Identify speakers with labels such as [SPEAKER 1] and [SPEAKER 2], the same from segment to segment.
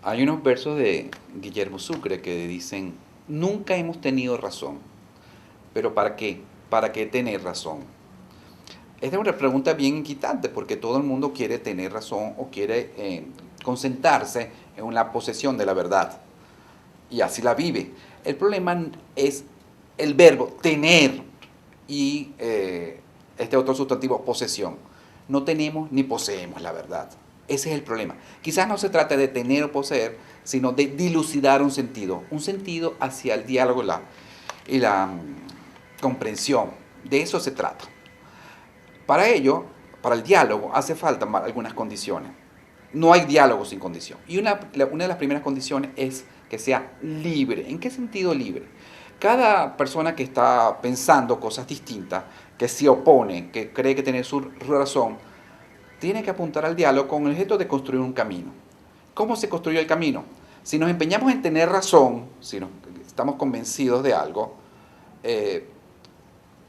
[SPEAKER 1] Hay unos versos de Guillermo Sucre que dicen, nunca hemos tenido razón, pero ¿para qué? ¿Para qué tener razón? Esta es una pregunta bien inquietante porque todo el mundo quiere tener razón o quiere concentrarse en una posesión de la verdad y así la vive. El problema es el verbo tener y este otro sustantivo posesión. No tenemos ni poseemos la verdad. Ese es el problema. Quizás no se trata de tener o poseer, sino de dilucidar un sentido hacia el diálogo y la comprensión. De eso se trata. Para ello, para el diálogo, hace falta algunas condiciones. No hay diálogo sin condición. Y una de las primeras condiciones es que sea libre. ¿En qué sentido libre? Cada persona que está pensando cosas distintas, que se opone, que cree que tiene su razón, tiene que apuntar al diálogo con el objeto de construir un camino. ¿Cómo se construye el camino? Si nos empeñamos en tener razón, si estamos convencidos de algo,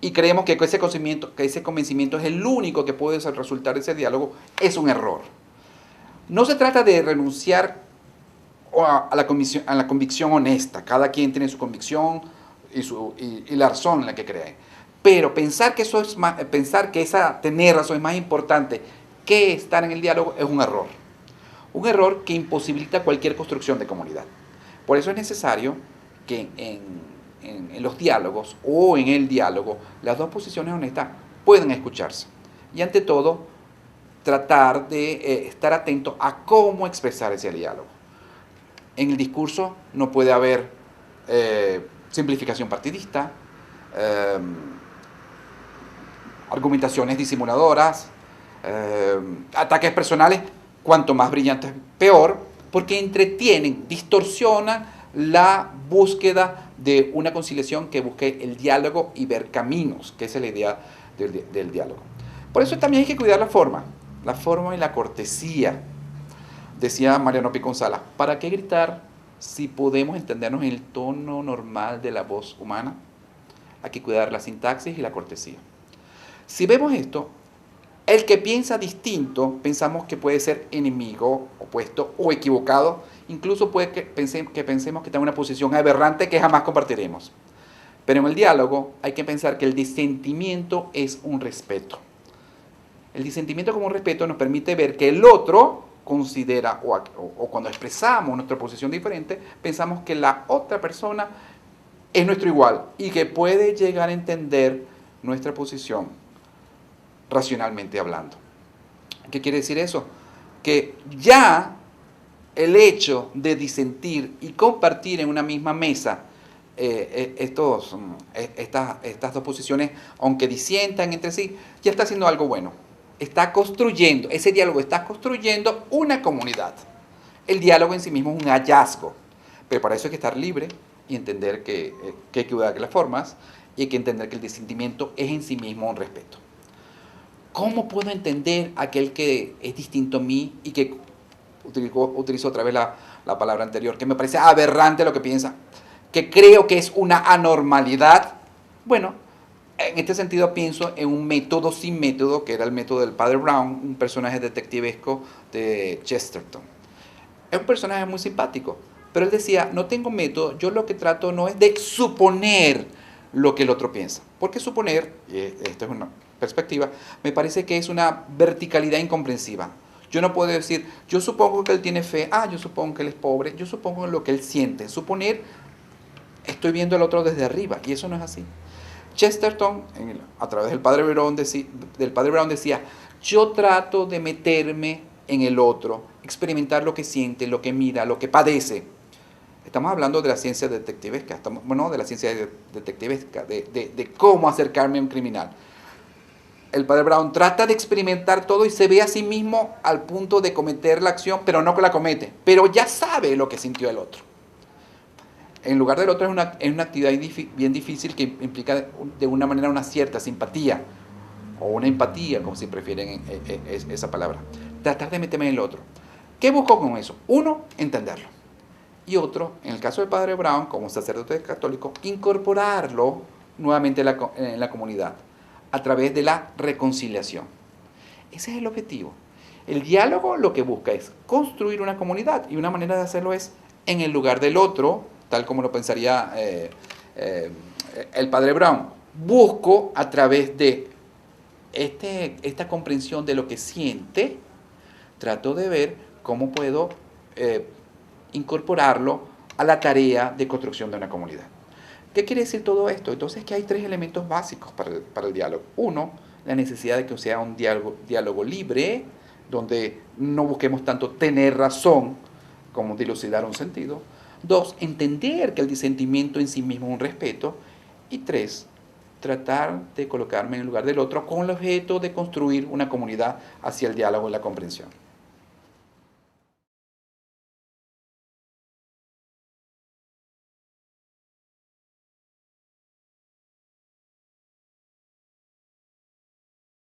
[SPEAKER 1] y creemos que ese convencimiento es el único que puede resultar de ese diálogo, es un error. No se trata de renunciar a la convicción honesta. Cada quien tiene su convicción y la razón en la que cree. Pero pensar que tener razón es más importante que estar en el diálogo es un error. Un error que imposibilita cualquier construcción de comunidad. Por eso es necesario que en los diálogos o en el diálogo las dos posiciones honestas puedan escucharse. Y ante todo, tratar de estar atento a cómo expresar ese diálogo. En el discurso no puede haber simplificación partidista, argumentaciones disimuladoras, ataques personales, cuanto más brillantes peor, porque entretienen, distorsionan la búsqueda de una conciliación que busque el diálogo y ver caminos, que esa es la idea del diálogo. Por eso también hay que cuidar la forma y la cortesía. Decía Mariano Piconzala, ¿para qué gritar si podemos entendernos en el tono normal de la voz humana? Hay que cuidar la sintaxis y la cortesía. Si vemos esto, el que piensa distinto, pensamos que puede ser enemigo, opuesto o equivocado, incluso puede que pensemos que está en una posición aberrante que jamás compartiremos. Pero en el diálogo hay que pensar que el disentimiento es un respeto. El disentimiento como un respeto nos permite ver que el otro considera, o cuando expresamos nuestra posición diferente, pensamos que la otra persona es nuestro igual y que puede llegar a entender nuestra posición racionalmente hablando. ¿Qué quiere decir eso? Que ya el hecho de disentir y compartir en una misma mesa estas dos posiciones, aunque disientan entre sí, ya está haciendo algo bueno. Está construyendo, ese diálogo está construyendo una comunidad. El diálogo en sí mismo es un hallazgo, pero para eso hay que estar libre y entender que hay que cuidar las formas y hay que entender que el disentimiento es en sí mismo un respeto. ¿Cómo puedo entender a aquel que es distinto a mí y que utilizo otra vez la palabra anterior, que me parece aberrante lo que piensa, que creo que es una anormalidad? Bueno, en este sentido pienso en un método sin método, que era el método del Padre Brown, un personaje detectivesco de Chesterton. Es un personaje muy simpático, pero él decía, no tengo método, yo lo que trato no es de suponer lo que el otro piensa, porque suponer, y esto es una perspectiva, me parece que es una verticalidad incomprensiva. Yo no puedo decir, yo supongo que él tiene fe, yo supongo que él es pobre, yo supongo lo que él siente. Suponer, estoy viendo al otro desde arriba, y eso no es así. Chesterton, a través del Padre Brown decía, yo trato de meterme en el otro, experimentar lo que siente, lo que mira, lo que padece. Estamos hablando de la ciencia detectivesca, de la ciencia detectivesca, de cómo acercarme a un criminal. El Padre Brown trata de experimentar todo y se ve a sí mismo al punto de cometer la acción, pero no la comete, pero ya sabe lo que sintió el otro. En lugar del otro es una actividad bien difícil que implica de una manera una cierta simpatía o una empatía, como si prefieren esa palabra. Tratar de meterme en el otro. ¿Qué busco con eso? Uno, entenderlo. Y otro, en el caso del Padre Brown, como sacerdote católico, incorporarlo nuevamente en la comunidad a través de la reconciliación. Ese es el objetivo. El diálogo lo que busca es construir una comunidad y una manera de hacerlo es en el lugar del otro, tal como lo pensaría el padre Brown. Busco a través de esta comprensión de lo que siente, trato de ver cómo puedo incorporarlo a la tarea de construcción de una comunidad. ¿Qué quiere decir todo esto? Entonces que hay tres elementos básicos para el diálogo. Uno, la necesidad de que sea un diálogo libre, donde no busquemos tanto tener razón como dilucidar un sentido. Dos, entender que el disentimiento en sí mismo es un respeto. Y tres, tratar de colocarme en el lugar del otro con el objeto de construir una comunidad hacia el diálogo y la comprensión.